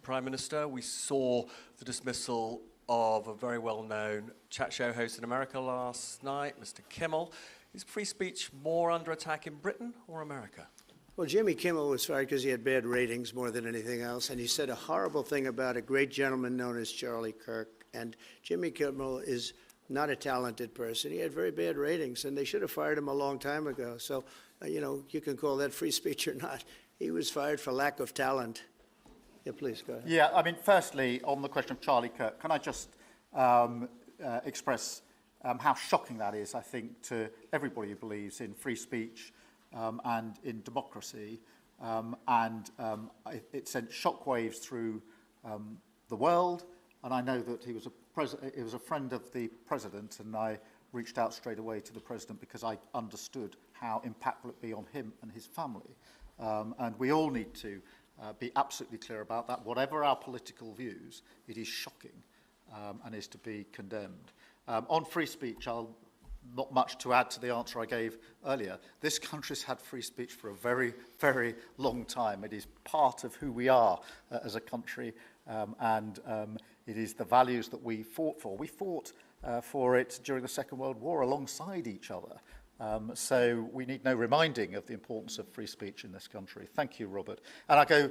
Prime Minister. We saw the dismissal of a very well-known chat show host in America last night, Mr. Kimmel. Is free speech more under attack in Britain or America? Well, Jimmy Kimmel was fired because he had bad ratings more than anything else, and he said a horrible thing about a great gentleman known as Charlie Kirk. And Jimmy Kimmel is not a talented person. He had very bad ratings, and they should have fired him a long time ago. So, you can call that free speech or not. He was fired for lack of talent. Yeah, please, go ahead. Yeah, I mean, firstly, on the question of Charlie Kirk, can I just express how shocking that is, I think, to everybody who believes in free speech and in democracy. It sent shockwaves through the world, and I know that he was a friend of the president, and I reached out straight away to the president because I understood how impactful it would be on him and his family. And we all need to be absolutely clear about that. Whatever our political views, it is shocking and is to be condemned. On free speech, not much to add to the answer I gave earlier. This country's had free speech for a very, very long time. It is part of who we are as a country, and it is the values that we fought for. We fought for it during the Second World War alongside each other. So we need no reminding of the importance of free speech in this country. Thank you, Robert. And I go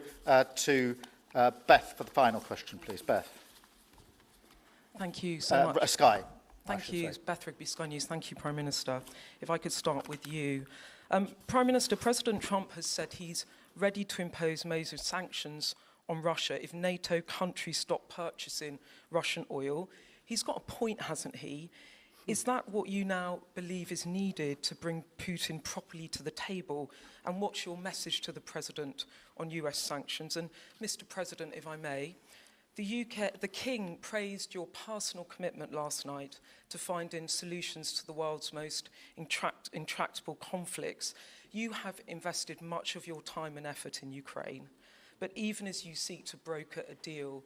to Beth for the final question, please. Beth. Thank you so much. Sky. Thank you, Beth Rigby, Sky News. Thank you, Prime Minister. If I could start with you. Prime Minister, President Trump has said he's ready to impose major sanctions on Russia if NATO countries stop purchasing Russian oil. He's got a point, hasn't he? Is that what you now believe is needed to bring Putin properly to the table? And what's your message to the President on US sanctions? And Mr. President, if I may, the King praised your personal commitment last night to finding solutions to the world's most intractable conflicts. You have invested much of your time and effort in Ukraine. But even as you seek to broker a deal,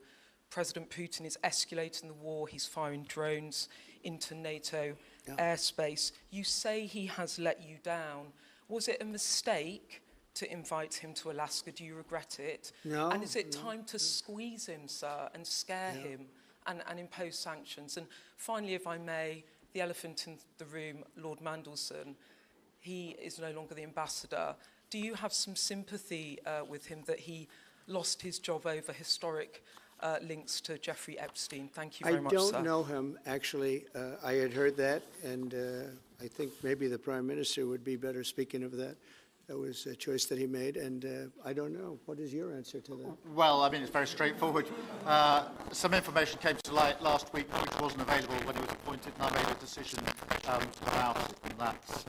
President Putin is escalating the war. He's firing drones into NATO airspace. You say he has let you down. Was it a mistake to invite him to Alaska? Do you regret it? No. And is it time to squeeze him, sir, and scare him and impose sanctions? And finally, if I may, the elephant in the room, Lord Mandelson, he is no longer the ambassador. Do you have some sympathy with him that he lost his job over historic links to Jeffrey Epstein? Thank you very much, sir. I don't know him, actually. I had heard that, and I think maybe the Prime Minister would be better speaking of that. That was a choice that he made, and I don't know. What is your answer to that? Well, I mean, it's very straightforward. Some information came to light last week which wasn't available when he was appointed, and I made a decision to come out, and that's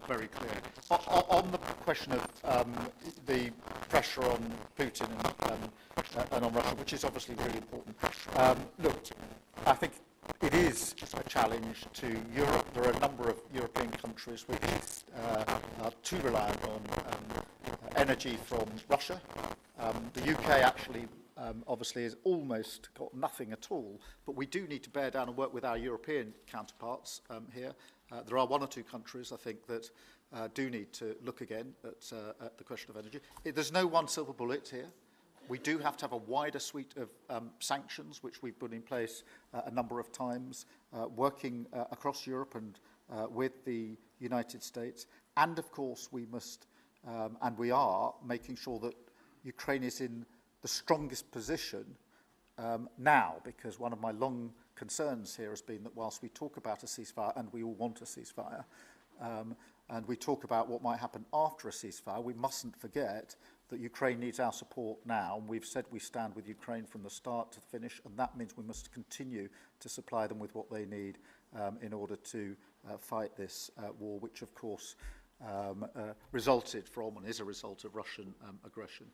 very clear. On the question of the pressure on Putin and on Russia, which is obviously really important, look, I think it is a challenge to Europe. There are a number of European countries which are too reliant on energy from Russia. The UK actually obviously has almost got nothing at all, but we do need to bear down and work with our European counterparts here. There are one or two countries, I think, that do need to look again at the question of energy. There's no one silver bullet here. We do have to have a wider suite of sanctions, which we've put in place a number of times, working across Europe and with the United States. And, of course, we must, and we are, making sure that Ukraine is in the strongest position now, because one of my long concerns here has been that whilst we talk about a ceasefire, and we all want a ceasefire, and we talk about what might happen after a ceasefire, we mustn't forget that Ukraine needs our support now, and we've said we stand with Ukraine from the start to the finish, and that means we must continue to supply them with what they need in order to fight this war, which, of course, resulted from and is a result of Russian aggression.